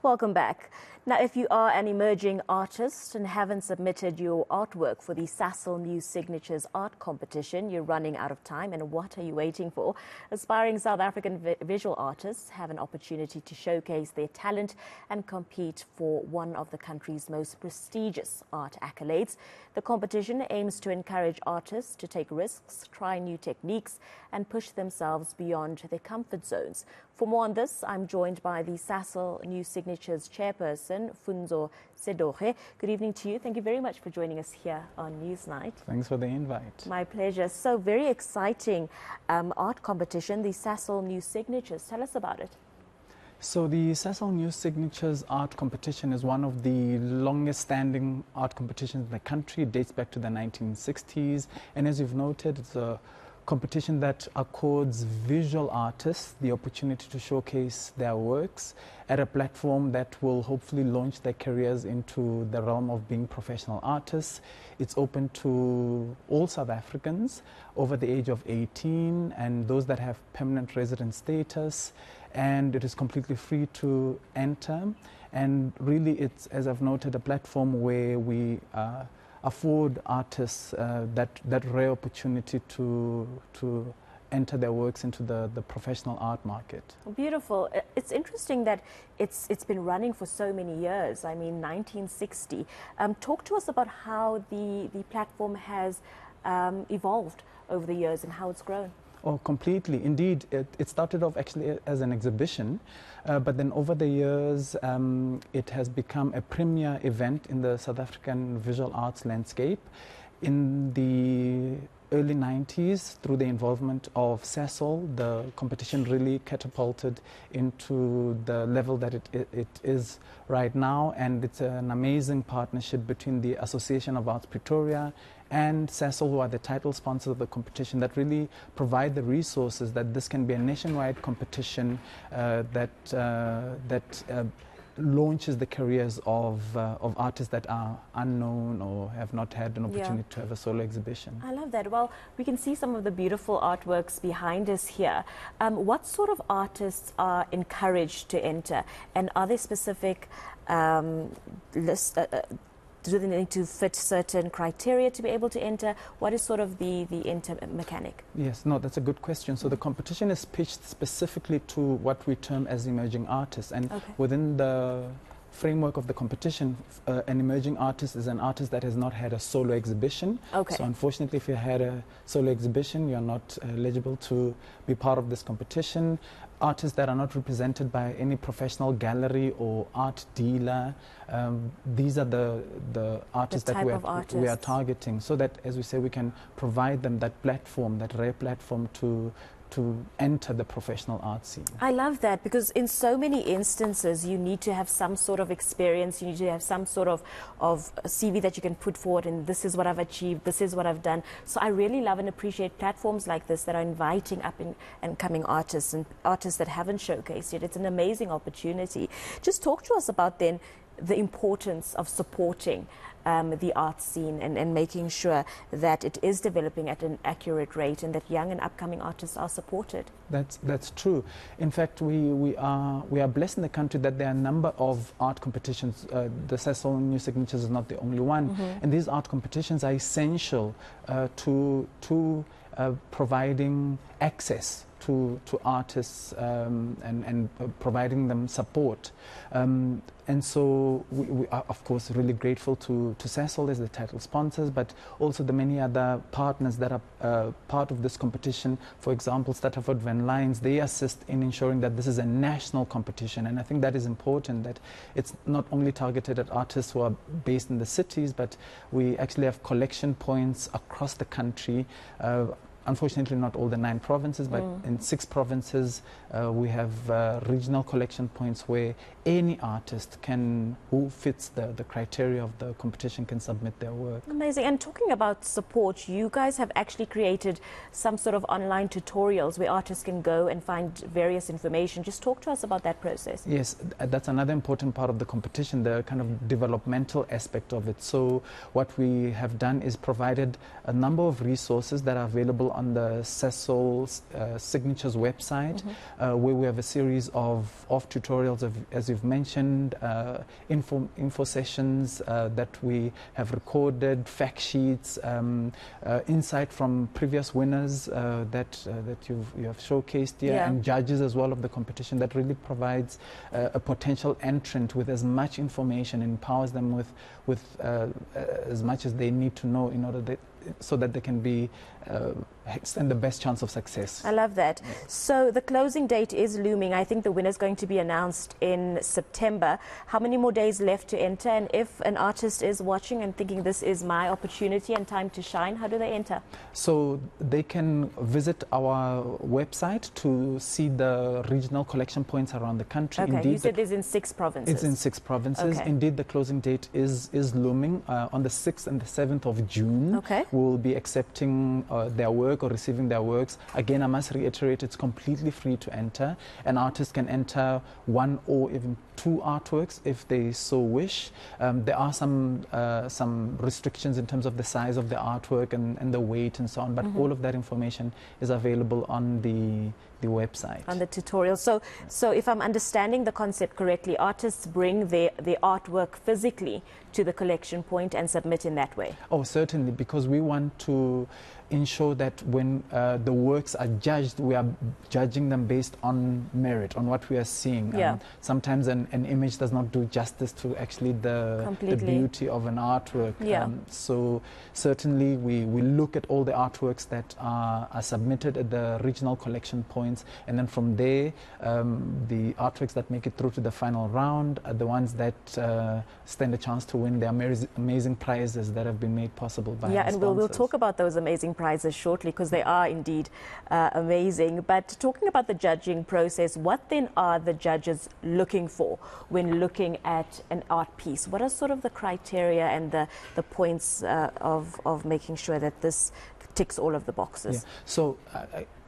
Welcome back. Now, if you are an emerging artist and haven't submitted your artwork for the Sasol New Signatures Art Competition, you're running out of time, and what are you waiting for? Aspiring South African visual artists have an opportunity to showcase their talent and compete for one of the country's most prestigious art accolades. The competition aims to encourage artists to take risks, try new techniques, and push themselves beyond their comfort zones. For more on this, I'm joined by the Sasol New Signatures Chairperson, Pfunzo Sidogi. Good evening to you. Thank you very much for joining us here on Newsnight. Thanks for the invite. My pleasure. So, very exciting art competition, the Sasol New Signatures. Tell us about it. So the Sasol New Signatures Art Competition is one of the longest standing art competitions in the country. It dates back to the 1960s. And as you've noted, it's a competition that accords visual artists the opportunity to showcase their works at a platform that will hopefully launch their careers into the realm of being professional artists. It's open to all South Africans over the age of 18 and those that have permanent resident status, and it is completely free to enter. And really it's, as I've noted, a platform where we afford artists that rare opportunity to enter their works into the professional art market. Beautiful. It's interesting that it's been running for so many years. I mean, 1960. Talk to us about how the platform has evolved over the years and how it's grown. Oh, completely. Indeed, it started off actually as an exhibition, but then over the years it has become a premier event in the South African visual arts landscape. In the early 90s, through the involvement of Sasol, the competition really catapulted into the level that it is right now, and it's an amazing partnership between the Association of Arts Pretoria and Sasol, who are the title sponsors of the competition, that really provide the resources that this can be a nationwide competition that launches the careers of artists that are unknown or have not had an opportunity to have a solo exhibition. I love that. Well, we can see some of the beautiful artworks behind us here. What sort of artists are encouraged to enter, and are there specific lists? Do they need to fit certain criteria to be able to enter? What is sort of the enter mechanic? Yes, no, that's a good question. So the competition is pitched specifically to what we term as emerging artists. And within the framework of the competition, an emerging artist is an artist that has not had a solo exhibition. So unfortunately, if you had a solo exhibition, you're not eligible to be part of this competition. Artists that are not represented by any professional gallery or art dealer, these are the artists that we are targeting, so that, as we say, we can provide them that platform, that rare platform to enter the professional art scene. I love that, because in so many instances you need to have some sort of experience, you need to have some sort of CV that you can put forward, and this is what I've achieved, this is what I've done. So I really love and appreciate platforms like this that are inviting up and coming artists and artists that haven't showcased yet. It's an amazing opportunity. Just talk to us about then the importance of supporting the art scene and making sure that it is developing at an accurate rate and that young and upcoming artists are supported. That's true. In fact, we are blessed in the country that there are a number of art competitions. The Sasol New Signatures is not the only one, and these art competitions are essential to providing access to artists and providing them support. And so we are, of course, really grateful to Sasol as the title sponsors, but also the many other partners that are part of this competition. For example, Stratford Van Lyns, they assist in ensuring that this is a national competition. And I think that is important, that it's not only targeted at artists who are based in the cities, but we actually have collection points across the country. Unfortunately, not all the 9 provinces, but in 6 provinces we have regional collection points where any artist who fits the criteria of the competition can submit their work. Amazing. And talking about support, you guys have actually created some sort of online tutorials where artists can go and find various information. Just talk to us about that process. Yes, that's another important part of the competition, the kind of developmental aspect of it. So what we have done is provided a number of resources that are available on the Sasol Signatures website, where we have a series of tutorials, as you've mentioned, info sessions that we have recorded, fact sheets, insight from previous winners that you have showcased here, and judges as well of the competition, that really provides a potential entrant with as much information, empowers them with as much as they need to know in order so that they can be stand the best chance of success. I love that. So the closing date is looming. I think the winner is going to be announced in September. How many more days left to enter? And if an artist is watching and thinking this is my opportunity and time to shine, how do they enter? So they can visit our website to see the regional collection points around the country. Okay, Indeed, you said it's in 6 provinces. It's in 6 provinces. Okay. Indeed, the closing date is looming. On the 6th and the 7th of June, okay, we'll be accepting their work or receiving their works. Again, I must reiterate, it's completely free to enter. An artist can enter 1 or even 2 artworks if they so wish. There are some restrictions in terms of the size of the artwork and the weight and so on, but all of that information is available on the website. On the tutorial. So if I'm understanding the concept correctly, artists bring their artwork physically to the collection point and submit in that way? Oh, certainly, because we want to ensure that when the works are judged, we are judging them based on merit, on what we are seeing. Yeah. Sometimes an image does not do justice to actually the beauty of an artwork. Yeah. So certainly we look at all the artworks that are submitted at the regional collection points, and then from there the artworks that make it through to the final round are the ones that stand a chance to win the amazing prizes that have been made possible by and we'll talk about those amazing prizes shortly, because they are indeed amazing. But talking about the judging process, what then are the judges looking for when looking at an art piece? What are sort of the criteria and the points of making sure that this ticks all of the boxes? Yeah. So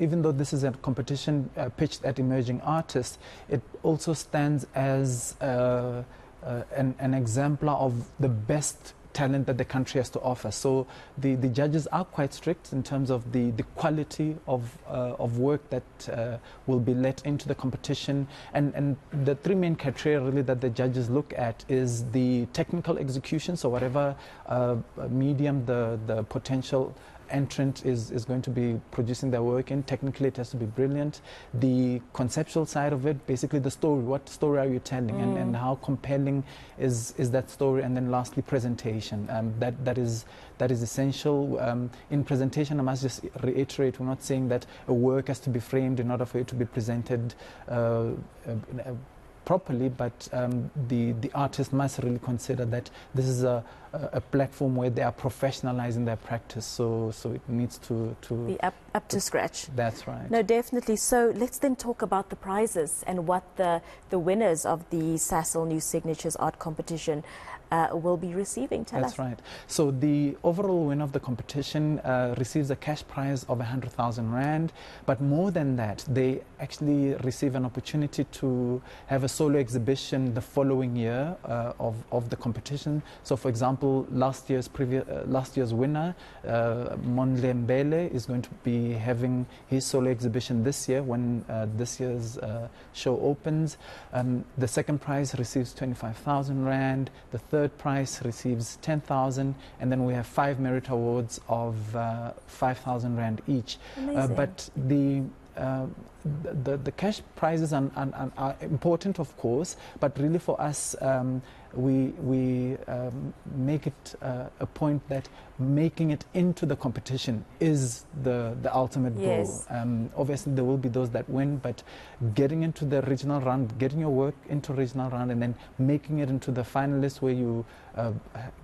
even though this is a competition pitched at emerging artists, it also stands as an exemplar of the best talent that the country has to offer. So the judges are quite strict in terms of the quality of work that will be let into the competition, and the 3 main criteria really that the judges look at is the technical execution. So whatever medium the potential entrant is going to be producing their work in, technically it has to be brilliant. The conceptual side of it, basically the story, what story are you telling, and how compelling is that story, and then lastly presentation. That is essential. In presentation, I must just reiterate, we're not saying that a work has to be framed in order for it to be presented properly, but the artist must really consider that this is a platform where they are professionalizing their practice, so it needs to be up to scratch. That's right. No, definitely. So let's then talk about the prizes and what the winners of the Sasol New Signatures Art Competition will be receiving. Tell us. That's right. So the overall winner of the competition receives a cash prize of 100,000 Rand, but more than that, they actually receive an opportunity to have a solo exhibition the following year of the competition. So for example, last year's winner, Monle Mbele, is going to be having his solo exhibition this year when this year's show opens. The second prize receives 25,000 Rand. The third prize receives 10,000, and then we have 5 merit awards of 5,000 Rand each. But the cash prizes are important, of course, but really for us, we make it a point that making it into the competition is the ultimate goal. Obviously, there will be those that win, but getting into the regional round, getting your work into regional round, and then making it into the finalists where you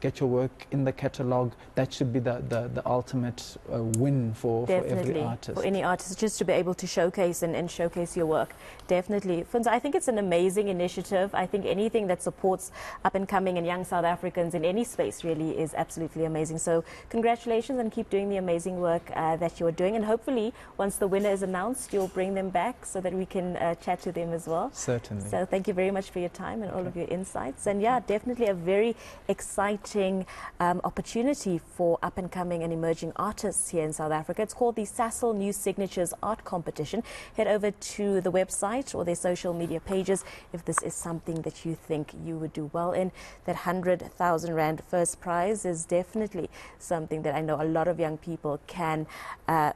get your work in the catalogue, that should be the ultimate win for every artist. For any artist, just to be able to showcase and showcase your work. Definitely. Pfunzo, I think it's an amazing initiative. I think anything that supports up-and-coming and young South Africans in any space really is absolutely amazing. So congratulations, and keep doing the amazing work that you're doing. And hopefully, once the winner is announced, you'll bring them back so that we can chat to them as well. Certainly. So thank you very much for your time and all of your insights. And yeah, definitely a very exciting opportunity for up-and-coming and emerging artists here in South Africa. It's called the Sasol New Signatures Art Competition. Head over to the website or their social media pages if this is something that you think you would do well in. That 100,000 Rand first prize is definitely something that I know a lot of young people can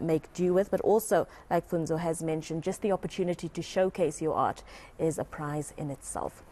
make do with, but also, like Pfunzo has mentioned, just the opportunity to showcase your art is a prize in itself.